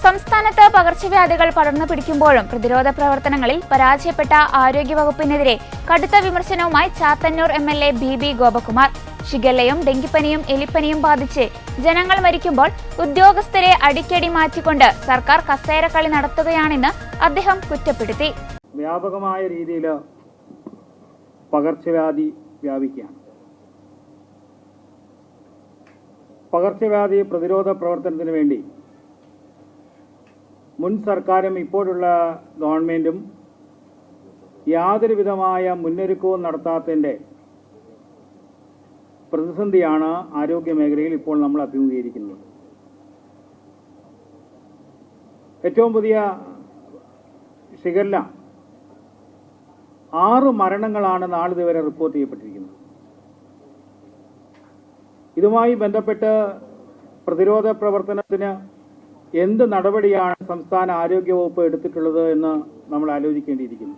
സംസ്ഥാനത്ത് പകർച്ചവ്യാധികൾ പടർന്നു പിടിക്കുമ്പോഴും പ്രതിരോധ പ്രവർത്തനങ്ങളിൽ പരാജയപ്പെട്ട ആരോഗ്യവകുപ്പിനെതിരെ കടുത്ത വിമർശനവുമായി ചാത്തന്നൂർ MLA BB ഗോപകുമാർ. ഷിഗല്ലയും ഡെങ്കിപ്പനിയും എലിപ്പനിയും ബാധിച്ച് ജനങ്ങൾ മരിക്കുമ്പോൾ ഉദ്യോഗസ്ഥരെ അടിക്കടി മാറ്റിക്കൊണ്ട് സർക്കാർ കസേരക്കളി നടത്തുകയാണെന്ന് അദ്ദേഹം കുറ്റപ്പെടുത്തി. വ്യാപകമായ രീതിയിൽ പകർച്ചവ്യാധി വ്യാപിക്കുകയാണ്. പകർച്ചവ്യാധി പ്രതിരോധ പ്രവർത്തനത്തിന് വേണ്ടി മുൻ സർക്കാരും ഇപ്പോഴുള്ള ഗവൺമെന്റും യാതൊരു വിധമായ മുന്നൊരുക്കവും നടത്താത്തതിന്റെ പ്രതിസന്ധിയാണ് ആരോഗ്യ മേഖലയിൽ ഇപ്പോൾ നമ്മൾ അഭിമുഖീകരിക്കുന്നത്. ഏറ്റവും പുതിയ ഷിഗല്ല 6 മരണങ്ങളാണ് നാളിതുവരെ റിപ്പോർട്ട് ചെയ്യപ്പെട്ടിരിക്കുന്നത്. ഇതുമായി ബന്ധപ്പെട്ട് പ്രതിരോധ പ്രവർത്തനത്തിന് എന്ത് നടപടിയാണ് സംസ്ഥാന ആരോഗ്യ വകുപ്പ് എടുത്തിട്ടുള്ളത് എന്ന് നമ്മൾ ആലോചിക്കേണ്ടിയിരിക്കുന്നു.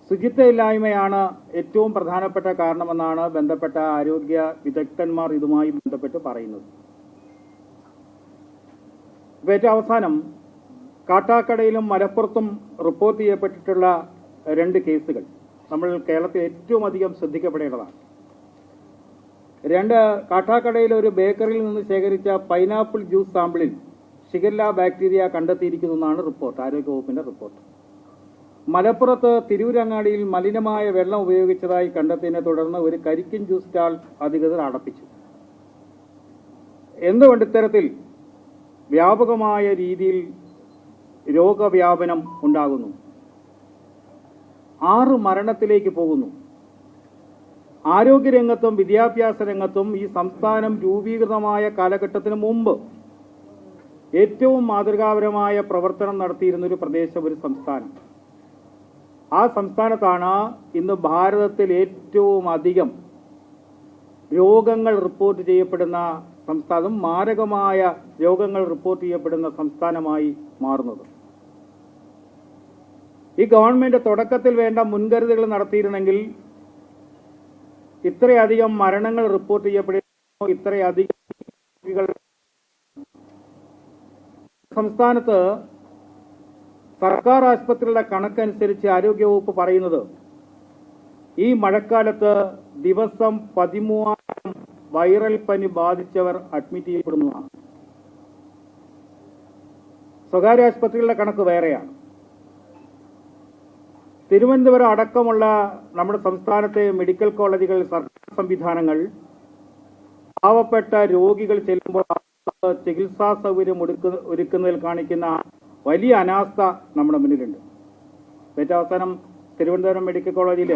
ശുചിത്വമില്ലായ്മയാണ് ഏറ്റവും പ്രധാനപ്പെട്ട കാരണമെന്നാണ് ബന്ധപ്പെട്ട ആരോഗ്യ വിദഗ്ധന്മാർ ഇതുമായി ബന്ധപ്പെട്ട് പറയുന്നത്. ഏറ്റവും അവസാനം കാട്ടാക്കടയിലും മലപ്പുറത്തും റിപ്പോർട്ട് ചെയ്യപ്പെട്ടിട്ടുള്ള 2 കേസുകൾ നമ്മൾ കേരളത്തിൽ ഏറ്റവും അധികം ശ്രദ്ധിക്കപ്പെടേണ്ടതാണ്. 2 കാട്ടാക്കടയിലെ ഒരു ബേക്കറിയിൽ നിന്ന് ശേഖരിച്ച പൈനാപ്പിൾ ജ്യൂസ് സാമ്പിളിൽ ഷിഗല്ല ബാക്ടീരിയ കണ്ടെത്തിയിരിക്കുന്നതാണ് റിപ്പോർട്ട്, ആരോഗ്യവകുപ്പിന്റെ റിപ്പോർട്ട്. മലപ്പുറത്ത് തിരൂരങ്ങാടിയിൽ മലിനമായ വെള്ളം ഉപയോഗിച്ചതായി കണ്ടെത്തിയതിനെ തുടർന്ന് ഒരു കരിക്കിൻ ജ്യൂസ് സ്റ്റാൾ അധികൃതർ അടപ്പിച്ചു. എന്തുകൊണ്ട് ഇത്തരത്തിൽ വ്യാപകമായ രീതിയിൽ രോഗവ്യാപനം ഉണ്ടാകുന്നു? 6 മരണത്തിലേക്ക് പോകുന്നു. ആരോഗ്യരംഗത്തും വിദ്യാഭ്യാസ രംഗത്തും ഈ സംസ്ഥാനം രൂപീകൃതമായ കാലഘട്ടത്തിന് മുമ്പ് ഏറ്റവും മാതൃകാപരമായ പ്രവർത്തനം നടത്തിയിരുന്ന ഒരു പ്രദേശം, ഒരു സംസ്ഥാനം. ആ സംസ്ഥാനത്താണ് ഇന്ന് ഭാരതത്തിൽ ഏറ്റവും അധികം രോഗങ്ങൾ റിപ്പോർട്ട് ചെയ്യപ്പെടുന്ന സംസ്ഥാനം, മാരകമായ രോഗങ്ങൾ റിപ്പോർട്ട് ചെയ്യപ്പെടുന്ന സംസ്ഥാനമായി മാറുന്നത്. ഈ ഗവൺമെന്റ് തുടക്കത്തിൽ വേണ്ട മുൻകരുതലുകൾ നടത്തിയിരുന്നെങ്കിൽ ഇത്രയധികം മരണങ്ങൾ റിപ്പോർട്ട് ചെയ്യപ്പെടുന്നു. ഇത്രയധികം സംസ്ഥാനത്ത് സർക്കാർ ആശുപത്രികളുടെ കണക്കനുസരിച്ച് ആരോഗ്യവകുപ്പ് പറയുന്നത് ഈ മഴക്കാലത്ത് ദിവസം 13,000 വൈറൽ പനി ബാധിച്ചവർ അഡ്മിറ്റ് ചെയ്യപ്പെടുന്നതാണ്. സ്വകാര്യ ആശുപത്രികളുടെ കണക്ക് വേറെയാണ്. തിരുവനന്തപുരം അടക്കമുള്ള നമ്മുടെ സംസ്ഥാനത്തെ മെഡിക്കൽ കോളേജുകൾ, സർക്കാർ സംവിധാനങ്ങൾ പാവപ്പെട്ട രോഗികൾ ചെല്ലുമ്പോൾ ചികിത്സാ സൗകര്യം ഒരുക്കുന്നതിൽ കാണിക്കുന്ന വലിയ അനാസ്ഥ നമ്മുടെ മുന്നിലുണ്ട്. ഏറ്റവും അവസാനം തിരുവനന്തപുരം മെഡിക്കൽ കോളേജിൽ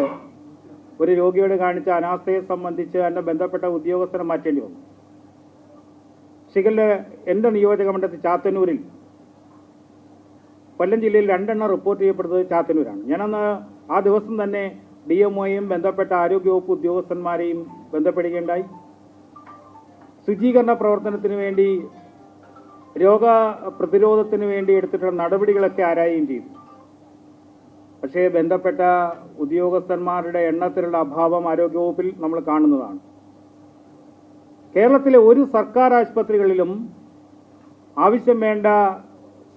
ഒരു രോഗിയോട് കാണിച്ച അനാസ്ഥയെ സംബന്ധിച്ച് അതിന്റെ ബന്ധപ്പെട്ട ഉദ്യോഗസ്ഥരെ മാറ്റേണ്ടി വന്നു. ഷിഗല്ല എന്റെ നിയോജക മണ്ഡലത്തിൽ ചാത്തന്നൂരിൽ, കൊല്ലം ജില്ലയിൽ 2 എണ്ണം റിപ്പോർട്ട് ചെയ്യപ്പെടുന്നത് ചാത്തന്നൂരാണ്. ഞാനന്ന് ആ ദിവസം തന്നെ DMOയും ബന്ധപ്പെട്ട ആരോഗ്യവകുപ്പ് ഉദ്യോഗസ്ഥന്മാരെയും ബന്ധപ്പെടുകയുണ്ടായി. ശുചീകരണ പ്രവർത്തനത്തിന് വേണ്ടി, രോഗപ്രതിരോധത്തിന് വേണ്ടി എടുത്തിട്ടുള്ള നടപടികളൊക്കെ ആരായുകയും ചെയ്തു. പക്ഷേ ബന്ധപ്പെട്ട ഉദ്യോഗസ്ഥന്മാരുടെ എണ്ണത്തിലുള്ള അഭാവം ആരോഗ്യവകുപ്പിൽ നമ്മൾ കാണുന്നതാണ്. കേരളത്തിലെ ഒരു സർക്കാർ ആശുപത്രികളിലും ആവശ്യം വേണ്ട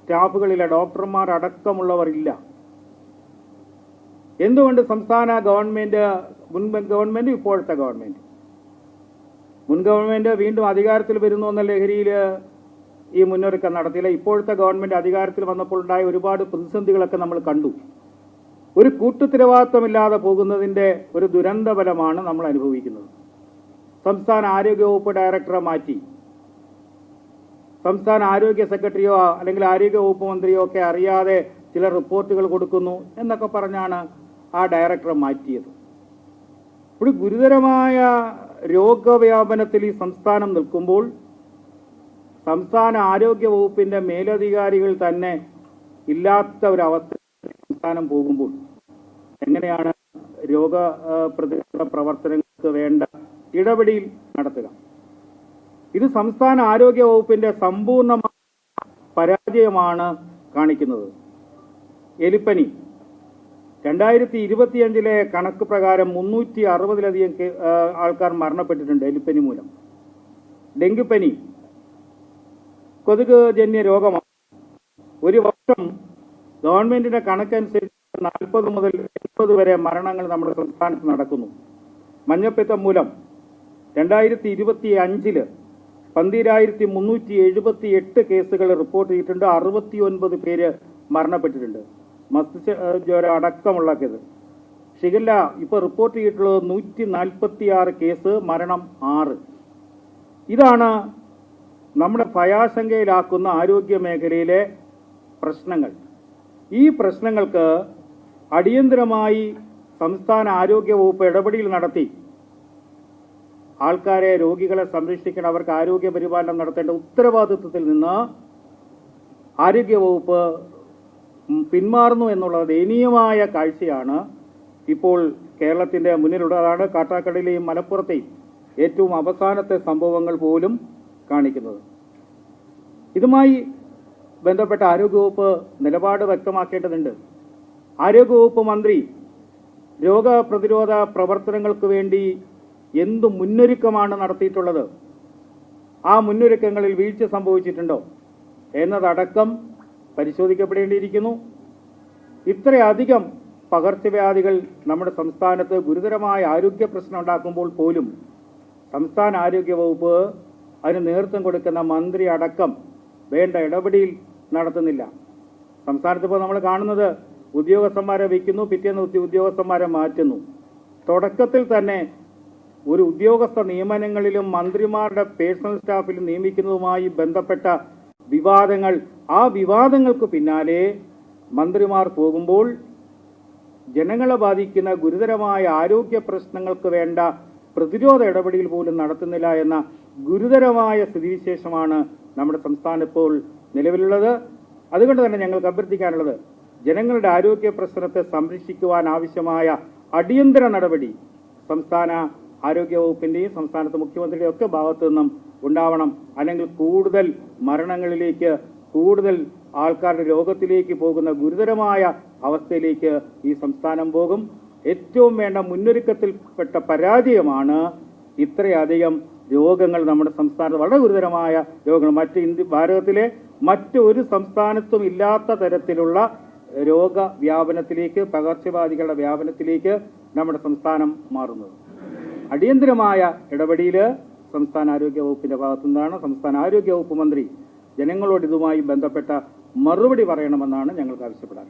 സ്റ്റാഫുകളില്ല, ഡോക്ടർമാർ അടക്കമുള്ളവർ ഇല്ല. എന്തുകൊണ്ട് സംസ്ഥാന ഗവൺമെന്റ്, മുൻ ഗവൺമെന്റ്, ഇപ്പോഴത്തെ ഗവൺമെന്റ്, മുൻ ഗവൺമെന്റ് വീണ്ടും അധികാരത്തിൽ വരുന്നു എന്ന ലഹരിയിൽ ഈ മുന്നൊരുക്കം നടത്തിയില്ല? ഇപ്പോഴത്തെ ഗവൺമെന്റ് അധികാരത്തിൽ വന്നപ്പോൾ ഉണ്ടായ ഒരുപാട് പ്രതിസന്ധികളൊക്കെ നമ്മൾ കണ്ടു. ഒരു കൂട്ടുത്തരവാദിത്വമില്ലാതെ പോകുന്നതിന്റെ ഒരു ദുരന്ത ഫലമാണ് നമ്മൾ അനുഭവിക്കുന്നത്. സംസ്ഥാന ആരോഗ്യവകുപ്പ് ഡയറക്ടറെ മാറ്റി സംസ്ഥാന ആരോഗ്യ സെക്രട്ടറിയോ അല്ലെങ്കിൽ ആരോഗ്യ വകുപ്പ് മന്ത്രിയോ ഒക്കെ അറിയാതെ ചില റിപ്പോർട്ടുകൾ കൊടുക്കുന്നു എന്നൊക്കെ പറഞ്ഞാണ് ആ ഡയറക്ടറെ മാറ്റിയത്. ഒരു ഗുരുതരമായ രോഗവ്യാപനത്തിൽ ഈ സംസ്ഥാനം നിൽക്കുമ്പോൾ സംസ്ഥാന ആരോഗ്യ വകുപ്പിന്റെ മേലധികാരികൾ തന്നെ ഇല്ലാത്ത ഒരവസ്ഥ സംസ്ഥാനം പോകുമ്പോൾ എങ്ങനെയാണ് രോഗപ്രതിരോധ പ്രവർത്തനങ്ങൾക്ക് വേണ്ട ഇടപെടൽ നടത്തുക? ഇത് സംസ്ഥാന ആരോഗ്യ വകുപ്പിന്റെ സമ്പൂർണ്ണമായ പരാജയമാണ് കാണിക്കുന്നത്. എലിപ്പനി 2025 കണക്ക് പ്രകാരം 360-ലധികം ആൾക്കാർ മരണപ്പെട്ടിട്ടുണ്ട് എലിപ്പനി മൂലം. ഡെങ്കിപ്പനി കൊതുക് ജന്യ രോഗമാണ്. ഒരു വർഷം ഗവൺമെന്റിന്റെ കണക്കനുസരിച്ച് 40 മുതൽ 80 വരെ മരണങ്ങൾ നമ്മുടെ സംസ്ഥാനത്ത് നടക്കുന്നു. മഞ്ഞപ്പിത്തം മൂലം 2025 12,378 കേസുകൾ റിപ്പോർട്ട് ചെയ്തിട്ടുണ്ട്. 69 പേര് മരണപ്പെട്ടിട്ടുണ്ട്. മസ്തിഷ്ക ജ്വരം അടക്കമുള്ള കേസ്. ഷിഗല്ല ഇപ്പോൾ റിപ്പോർട്ട് ചെയ്തിട്ടുള്ളത് 146 കേസ്, മരണം 6. ഇതാണ് നമ്മുടെ ഭയാശങ്കയിലാക്കുന്ന ആരോഗ്യ മേഖലയിലെ പ്രശ്നങ്ങൾ. ഈ പ്രശ്നങ്ങൾക്ക് അടിയന്തരമായി സംസ്ഥാന ആരോഗ്യ വകുപ്പ് ഇടപെടൽ നടത്തി ആൾക്കാരെ, രോഗികളെ സംരക്ഷിക്കണം, അവർക്ക് ആരോഗ്യ പരിപാലനം നടത്തേണ്ട ഉത്തരവാദിത്വത്തിൽ നിന്ന് ആരോഗ്യവകുപ്പ് പിന്മാറുന്നു എന്നുള്ള ദയനീയമായ കാഴ്ചയാണ് ഇപ്പോൾ കേരളത്തിന്റെ മുന്നിലുള്ളതാണ്. കാട്ടാക്കടയിലെയും മലപ്പുറത്തെയും ഏറ്റവും അവസാനത്തെ സംഭവങ്ങൾ പോലും കാണിക്കുന്നത്. ഇതുമായി ബന്ധപ്പെട്ട ആരോഗ്യവകുപ്പ് നിലപാട് വ്യക്തമാക്കേണ്ടതുണ്ട്. ആരോഗ്യവകുപ്പ് മന്ത്രി രോഗപ്രതിരോധ പ്രവർത്തനങ്ങൾക്ക് വേണ്ടി എന്ത് മുന്നൊരുക്കമാണ് നടത്തിയിട്ടുള്ളത്, ആ മുന്നൊരുക്കങ്ങളിൽ വീഴ്ച സംഭവിച്ചിട്ടുണ്ടോ എന്നതടക്കം പരിശോധിക്കപ്പെടേണ്ടിയിരിക്കുന്നു. ഇത്രയധികം പകർച്ചവ്യാധികൾ നമ്മുടെ സംസ്ഥാനത്ത് ഗുരുതരമായ ആരോഗ്യ പ്രശ്നം ഉണ്ടാക്കുമ്പോൾ പോലും സംസ്ഥാന ആരോഗ്യ വകുപ്പ് അതിന് നേതൃത്വം കൊടുക്കുന്ന മന്ത്രി അടക്കം വേണ്ട ഇടപെടൽ നടത്തുന്നില്ല. സംസ്ഥാനത്ത് ഇപ്പോൾ നമ്മൾ കാണുന്നത് ഉദ്യോഗസ്ഥന്മാരെ വയ്ക്കുന്നു, പിറ്റേന്ന് ഉദ്യോഗസ്ഥന്മാരെ മാറ്റുന്നു. തുടക്കത്തിൽ തന്നെ ഒരു ഉദ്യോഗസ്ഥ നിയമനങ്ങളിലും മന്ത്രിമാരുടെ പേഴ്സണൽ സ്റ്റാഫിലും നിയമിക്കുന്നതുമായി ബന്ധപ്പെട്ട വിവാദങ്ങൾ, ആ വിവാദങ്ങൾക്ക് പിന്നാലെ മന്ത്രിമാർ പോകുമ്പോൾ ജനങ്ങളെ ബാധിക്കുന്ന ഗുരുതരമായ ആരോഗ്യ പ്രശ്നങ്ങൾക്ക് വേണ്ട പ്രതിരോധ ഇടപെടൽ പോലും നടത്തുന്നില്ല എന്ന ഗുരുതരമായ സ്ഥിതിവിശേഷമാണ് നമ്മുടെ സംസ്ഥാനം ഇപ്പോൾ നിലവിലുള്ളത്. അതുകൊണ്ട് തന്നെ ഞങ്ങൾക്ക് അഭ്യർത്ഥിക്കാനുള്ളത്, ജനങ്ങളുടെ ആരോഗ്യ പ്രശ്നത്തെ സംരക്ഷിക്കുവാൻ ആവശ്യമായ അടിയന്തര നടപടി സംസ്ഥാന ആരോഗ്യ വകുപ്പിന്റെയും സംസ്ഥാനത്തെ മുഖ്യമന്ത്രിയുടെയും ഒക്കെ ഭാഗത്തു നിന്നും ഉണ്ടാവണം. അല്ലെങ്കിൽ കൂടുതൽ മരണങ്ങളിലേക്ക്, കൂടുതൽ ആൾക്കാരുടെ രോഗത്തിലേക്ക് പോകുന്ന ഗുരുതരമായ അവസ്ഥയിലേക്ക് ഈ സംസ്ഥാനം പോകും. ഏറ്റവും വേണ്ട മുന്നൊരുക്കത്തിൽപ്പെട്ട പരാജയമാണ് ഇത്രയധികം രോഗങ്ങൾ നമ്മുടെ സംസ്ഥാനത്ത്, വളരെ ഗുരുതരമായ രോഗങ്ങൾ. ഭാരതത്തിലെ മറ്റൊരു സംസ്ഥാനത്തും ഇല്ലാത്ത തരത്തിലുള്ള രോഗവ്യാപനത്തിലേക്ക്, പകർച്ചവ്യാധികളുടെ വ്യാപനത്തിലേക്ക് നമ്മുടെ സംസ്ഥാനം മാറുന്നത്. അടിയന്തരമായ ഇടപെടൽ സംസ്ഥാന ആരോഗ്യ വകുപ്പിന്റെ ഭാഗത്തു നിന്നാണ്. സംസ്ഥാന ആരോഗ്യ വകുപ്പ് മന്ത്രി ജനങ്ങളോട് ഇതുമായി ബന്ധപ്പെട്ട മറുപടി പറയണമെന്നാണ് ഞങ്ങൾക്ക് ആവശ്യപ്പെടാറ്.